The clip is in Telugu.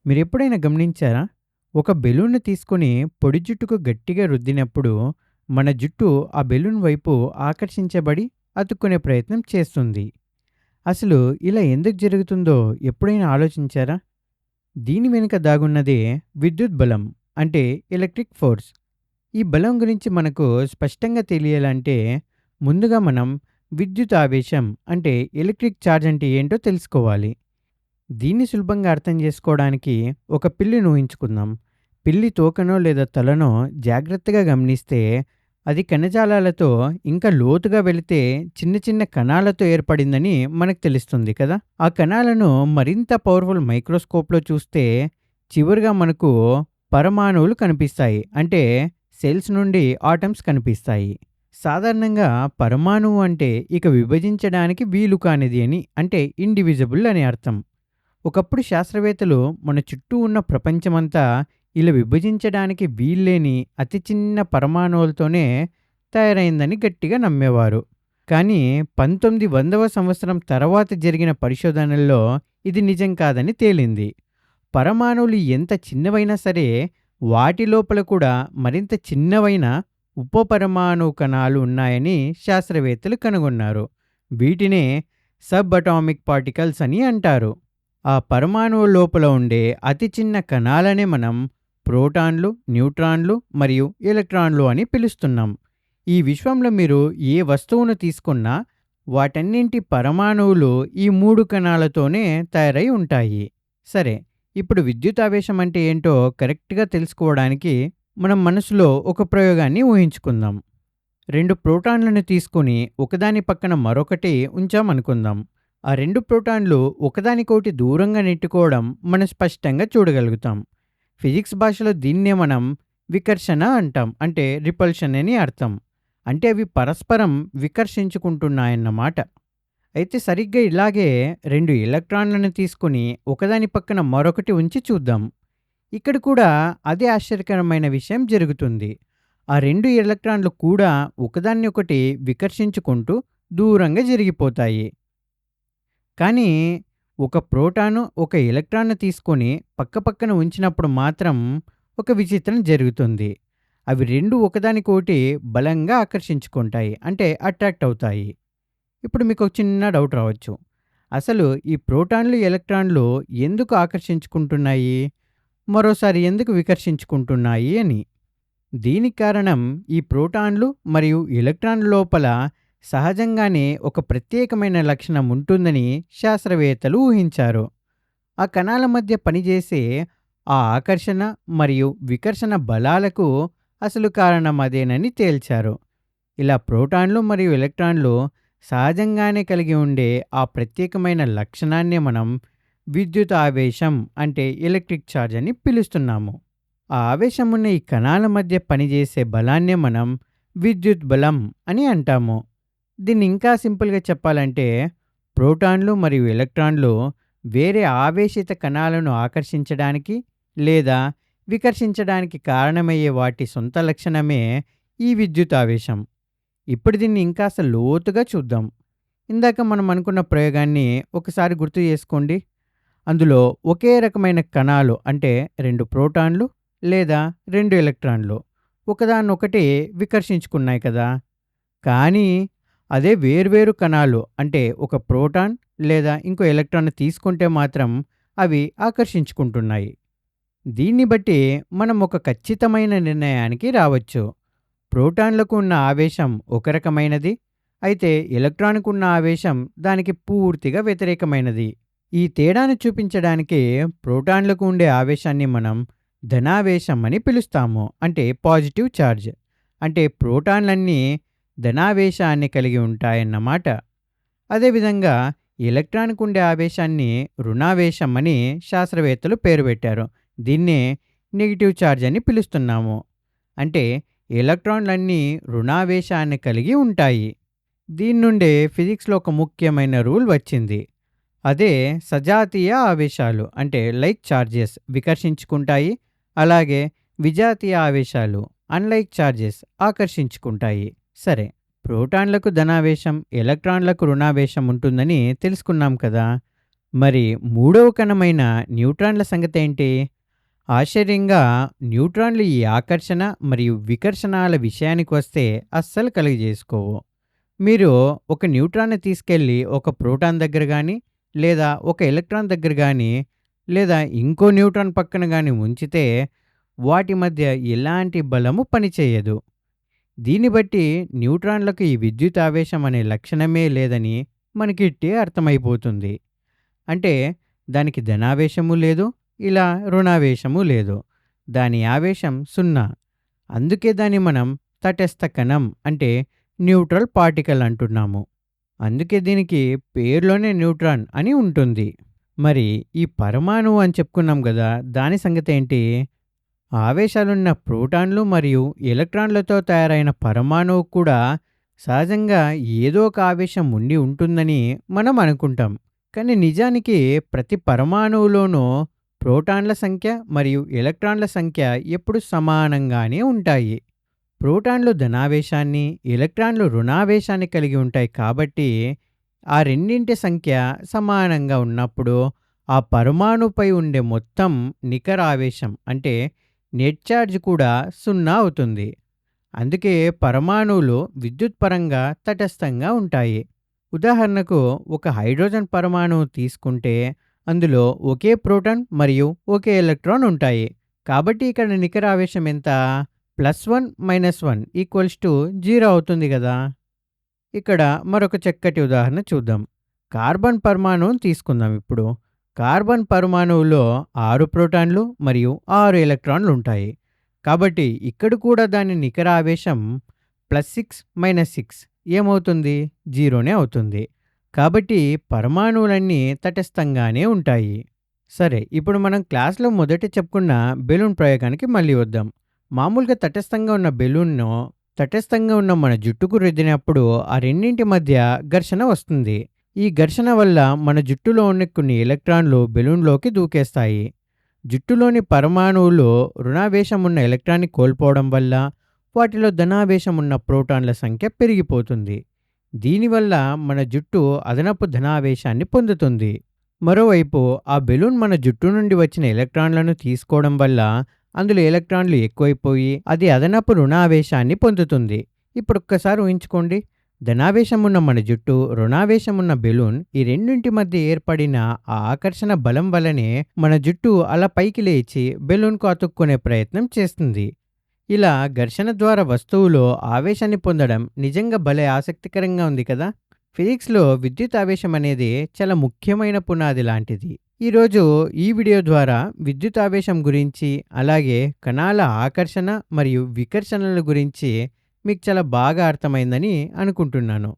మీరెప్పుడైనా గమనించారా? ఒక బెలూన్‌ని తీసుకొని పొడి జుట్టుకు గట్టిగా రుద్దినప్పుడు, మన జుట్టు ఆ బెలూన్ వైపు ఆకర్షించబడి అతుక్కునే ప్రయత్నం చేస్తుంది. అసలు ఇలా ఎందుకు జరుగుతుందో ఎప్పుడైనా ఆలోచించారా? దీని వెనుక దాగున్నదే విద్యుత్ బలం. అంటే ఎలక్ట్రిక్ ఫోర్స్. ఈ బలం గురించి మనకు స్పష్టంగా తెలియాలంటే, ముందుగా మనం విద్యుత్ ఆవేశం అంటే ఎలక్ట్రిక్ ఛార్జ్ అంటే ఏంటో తెలుసుకోవాలి. దీన్ని సులభంగా అర్థం చేసుకోవడానికి ఒక పిల్లిని ఊహించుకుందాం. పిల్లి తోకనో లేదా తలనో జాగ్రత్తగా గమనిస్తే అది కణజాలాలతో ఇంకా లోతుగా వెళితే చిన్న చిన్న కణాలతో ఏర్పడిందని మనకు తెలుస్తుంది కదా. ఆ కణాలను మరింత పవర్ఫుల్ మైక్రోస్కోప్లో చూస్తే చివరిగా మనకు పరమాణువులు కనిపిస్తాయి. అంటే సెల్స్ నుండి ఆటమ్స్ కనిపిస్తాయి. సాధారణంగా పరమాణువు అంటే ఇక విభజించడానికి వీలు కానిది అని, అంటే ఇండివిజిబుల్ అని అర్థం. ఒకప్పుడు శాస్త్రవేత్తలు మన చుట్టూ ఉన్న ప్రపంచమంతా ఇలా విభజించడానికి వీల్లేని అతి చిన్న పరమాణువులతోనే తయారైందని గట్టిగా నమ్మేవారు. కానీ 1900వ సంవత్సరం తర్వాత జరిగిన పరిశోధనల్లో ఇది నిజం కాదని తేలింది. పరమాణువులు ఎంత చిన్నవైనా సరే వాటి లోపల కూడా మరింత చిన్నవైన ఉపపరమాణు కణాలు ఉన్నాయని శాస్త్రవేత్తలు కనుగొన్నారు. వీటినే సబ్ అటామిక్ పార్టికల్స్ అని అంటారు. ఆ పరమాణువు లోపల ఉండే అతి చిన్న కణాలనే మనం ప్రోటాన్లు, న్యూట్రాన్లు మరియు ఎలక్ట్రాన్లు అని పిలుస్తున్నాం. ఈ విశ్వంలో మీరు ఏ వస్తువును తీసుకున్నా వాటన్నింటి పరమాణువులు ఈ మూడు కణాలతోనే తయారై ఉంటాయి. సరే, ఇప్పుడు విద్యుతావేశం అంటే ఏంటో కరెక్ట్గా తెలుసుకోవడానికి మనం మనసులో ఒక ప్రయోగాన్ని ఊహించుకుందాం. రెండు ప్రోటాన్లను తీసుకొని ఒకదాని పక్కన మరొకటి ఉంచామనుకుందాం. ఆ రెండు ప్రోటాన్లు ఒకదానికొకటి దూరంగా నెట్టుకోవడం మనం స్పష్టంగా చూడగలుగుతాం. ఫిజిక్స్ భాషలో దీన్నే మనం వికర్షణ అంటాం. అంటే రిపల్షన్ అని అర్థం. అంటే అవి పరస్పరం వికర్షించుకుంటున్నాయన్నమాట. అయితే సరిగ్గా ఇలాగే రెండు ఎలక్ట్రాన్లను తీసుకొని ఒకదాని పక్కన మరొకటి ఉంచి చూద్దాం. ఇక్కడ కూడా అదే ఆశ్చర్యకరమైన విషయం జరుగుతుంది. ఆ రెండు ఎలక్ట్రాన్లు కూడా ఒకదాన్ని ఒకటి వికర్షించుకుంటూ దూరంగా జరిగిపోతాయి. కానీ ఒక ప్రోటాను, ఒక ఎలక్ట్రాన్‌ను తీసుకొని పక్కపక్కన ఉంచినప్పుడు మాత్రం ఒక విచిత్రం జరుగుతుంది. అవి 2 ఒకదానికొకటి బలంగా ఆకర్షించుకుంటాయి. అంటే అట్రాక్ట్ అవుతాయి. ఇప్పుడు మీకొక చిన్న డౌట్ రావచ్చు. అసలు ఈ ప్రోటాన్లు, ఎలక్ట్రాన్లు ఎందుకు ఆకర్షించుకుంటున్నాయి? మరోసారి ఎందుకు వికర్షించుకుంటున్నాయి అని? దీనికి కారణం ఈ ప్రోటాన్లు మరియు ఎలక్ట్రాన్ల లోపల సహజంగానే ఒక ప్రత్యేకమైన లక్షణం ఉంటుందని శాస్త్రవేత్తలు ఊహించారు. ఆ కణాల మధ్య పనిచేసే ఆ ఆకర్షణ మరియు వికర్షణ బలాలకు అసలు కారణం అదేనని తేల్చారు. ఇలా ప్రోటాన్లు మరియు ఎలక్ట్రాన్లు సహజంగానే కలిగి ఉండే ఆ ప్రత్యేకమైన లక్షణాన్నే మనం విద్యుత్ ఆవేశం అంటే ఎలక్ట్రిక్ ఛార్జ్ అని పిలుస్తున్నాము. ఆ ఆవేశం ఉన్న ఈ కణాల మధ్య పనిచేసే బలాన్నే మనం విద్యుత్ బలం అని అంటాము. దీన్ని ఇంకా సింపుల్గా చెప్పాలంటే, ప్రోటాన్లు మరియు ఎలక్ట్రాన్లు వేరే ఆవేశిత కణాలను ఆకర్షించడానికి లేదా వికర్షించడానికి కారణమయ్యే వాటి సొంత లక్షణమే ఈ విద్యుత్ ఆవేశం. ఇప్పుడు దీన్ని ఇంకాస్త లోతుగా చూద్దాం. ఇందాక మనం అనుకున్న ప్రయోగాన్ని ఒకసారి గుర్తు చేసుకోండి. అందులో ఒకే రకమైన కణాలు, అంటే రెండు ప్రోటాన్లు లేదా రెండు ఎలక్ట్రాన్లు ఒకదాన్నొకటి వికర్షించుకున్నాయి కదా. కానీ అదే వేర్వేరు కణాలు, అంటే ఒక ప్రోటాన్ లేదా ఇంకో ఎలక్ట్రాన్ తీసుకుంటే మాత్రం అవి ఆకర్షించుకుంటున్నాయి. దీన్ని బట్టి మనం ఒక ఖచ్చితమైన నిర్ణయానికి రావచ్చు. ప్రోటాన్లకు ఉన్న ఆవేశం ఒక రకమైనది, అయితే ఎలక్ట్రాన్కు ఉన్న ఆవేశం దానికి పూర్తిగా వ్యతిరేకమైనది. ఈ తేడాను చూపించడానికి ప్రోటాన్లకు ఉండే ఆవేశాన్ని మనం ధనావేశం అని పిలుస్తాము. అంటే పాజిటివ్ ఛార్జ్. అంటే ప్రోటాన్లన్నీ ధనావేశాన్ని కలిగి ఉంటాయన్నమాట. అదేవిధంగా ఎలక్ట్రాన్కు ఉండే ఆవేశాన్ని రుణావేశం అని శాస్త్రవేత్తలు పేరు పెట్టారు. దీన్నే నెగిటివ్ ఛార్జ్ అని పిలుస్తున్నాము. అంటే ఎలక్ట్రాన్లన్నీ రుణావేశాన్ని కలిగి ఉంటాయి. దీని నుండే ఫిజిక్స్లో ఒక ముఖ్యమైన రూల్ వచ్చింది. అదే సజాతీయ ఆవేశాలు, అంటే లైక్ ఛార్జెస్ వికర్షించుకుంటాయి. అలాగే విజాతీయ ఆవేశాలు అన్లైక్ ఛార్జెస్ ఆకర్షించుకుంటాయి. సరే, ప్రోటాన్లకు ధనావేశం, ఎలక్ట్రాన్లకు రుణావేశం ఉంటుందని తెలుసుకున్నాం కదా. మరి మూడవ కణమైన న్యూట్రాన్ల సంగతేంటి? ఆశ్చర్యంగా న్యూట్రాన్లు ఈ ఆకర్షణ మరియు వికర్షణాల విషయానికొస్తే అస్సలు కలుగజేసుకోవు. మీరు ఒక న్యూట్రాన్‌ని తీసుకెళ్ళి ఒక ప్రోటాన్ దగ్గర గానీ, లేదా ఒక ఎలక్ట్రాన్ దగ్గర గానీ, లేదా ఇంకో న్యూట్రాన్ పక్కన గానీ ఉంచితే వాటి మధ్య ఎలాంటి బలము పనిచేయదు. దీన్ని బట్టి న్యూట్రాన్‌లకు ఈ విద్యుతావేశం అనే లక్షణమే లేదని మనకిట్టే అర్థమైపోతుంది. అంటే దానికి ధనావేశము లేదు, ఇలా రుణావేశము లేదు. దాని ఆవేశం 0. అందుకే దాన్ని మనం తటస్థ కణం అంటే న్యూట్రల్ పార్టికల్ అంటున్నాము. అందుకే దీనికి పేరులోనే న్యూట్రాన్ అని ఉంటుంది. మరి ఈ పరమాణువు అని చెప్పుకున్నాం గదా! దాని సంగతేంటి? ఆవేశాలున్న ప్రోటాన్లు మరియు ఎలక్ట్రాన్లతో తయారైన పరమాణువు కూడా సహజంగా ఏదో ఒక ఆవేశం ఉండి ఉంటుందని మనం అనుకుంటాం. కానీ నిజానికి ప్రతి పరమాణువులోనూ ప్రోటాన్ల సంఖ్య మరియు ఎలక్ట్రాన్ల సంఖ్య ఎప్పుడు సమానంగానే ఉంటాయి. ప్రోటాన్లు ధనావేశాన్ని, ఎలక్ట్రాన్లు రుణావేశాన్ని కలిగి ఉంటాయి కాబట్టి ఆ రెండింటి సంఖ్య సమానంగా ఉన్నప్పుడు ఆ పరమాణుపై ఉండే మొత్తం నికర ఆవేశం అంటే నెట్ ఛార్జ్ కూడా 0 అవుతుంది. అందుకే పరమాణువులు విద్యుత్ పరంగా తటస్థంగా ఉంటాయి. ఉదాహరణకు ఒక హైడ్రోజన్ పరమాణువు తీసుకుంటే అందులో ఒకే ప్రోటాన్ మరియు ఒకే ఎలక్ట్రాన్ ఉంటాయి. కాబట్టి ఇక్కడ నికర ఆవేశం ఎంత? +1 - 1 = 0 అవుతుంది కదా! ఇక్కడ మరొక చక్కటి ఉదాహరణ చూద్దాం. కార్బన్ పరమాణువును తీసుకుందాం ఇప్పుడు. కార్బన్ పరమాణువులో 6 ప్రోటాన్లు మరియు 6 ఎలక్ట్రాన్లు ఉంటాయి. కాబట్టి ఇక్కడ కూడా దాని నికర ఆవేశం +6 - 6 ఏమవుతుంది? 0నే అవుతుంది. కాబట్టి పరమాణువులన్నీ తటస్థంగానే ఉంటాయి. సరే, ఇప్పుడు మనం క్లాస్‌లో మొదట చెప్పుకున్న బెలూన్ ప్రయోగానికి మళ్ళీ వద్దాం. మామూలుగా తటస్థంగా ఉన్న బెలూన్‌ను తటస్థంగా ఉన్న మన జుట్టుకు రుద్దినప్పుడు ఆ రెండింటి మధ్య ఘర్షణ వస్తుంది. ఈ ఘర్షణ వల్ల మన జుట్టులో ఉన్న కొన్ని ఎలక్ట్రాన్లు బెలూన్‌లోకి దూకేస్తాయి. జుట్టులోని పరమాణువులో రుణావేశం ఉన్న ఎలక్ట్రాన్‌ని కోల్పోవడం వల్ల వాటిలో ధనావేశం ఉన్న ప్రోటాన్ల సంఖ్య పెరిగిపోతుంది. దీనివల్ల మన జుట్టు అదనపు ధనావేశాన్ని పొందుతుంది. మరోవైపు ఆ బెలూన్ మన జుట్టు నుండి వచ్చిన ఎలక్ట్రాన్లను తీసుకోవడం వల్ల అందులో ఎలక్ట్రాన్లు ఎక్కువైపోయి అది అదనపు రుణావేశాన్ని పొందుతుంది. ఇప్పుడొక్కసారి ఊహించుకోండి. ధనావేశం ఉన్న మన జుట్టు, రుణావేశం ఉన్న బెలూన్ ఈ రెండింటి మధ్య ఏర్పడిన ఆ ఆకర్షణ బలం వల్లనే మన జుట్టు అలా పైకి లేచి బెలూన్‌కు అతుక్కునే ప్రయత్నం చేస్తుంది. ఇలా ఘర్షణ ద్వారా వస్తువులో ఆవేశాన్ని పొందడం నిజంగా భలే ఆసక్తికరంగా ఉంది కదా! ఫిజిక్స్‌లో విద్యుత్ ఆవేశం అనేది చాలా ముఖ్యమైన పునాది లాంటిది. ఈరోజు ఈ వీడియో ద్వారా విద్యుత్ ఆవేశం గురించి, అలాగే కణాల ఆకర్షణ మరియు వికర్షణల గురించి మీకు చాలా బాగా అర్థమైందని అనుకుంటున్నాను.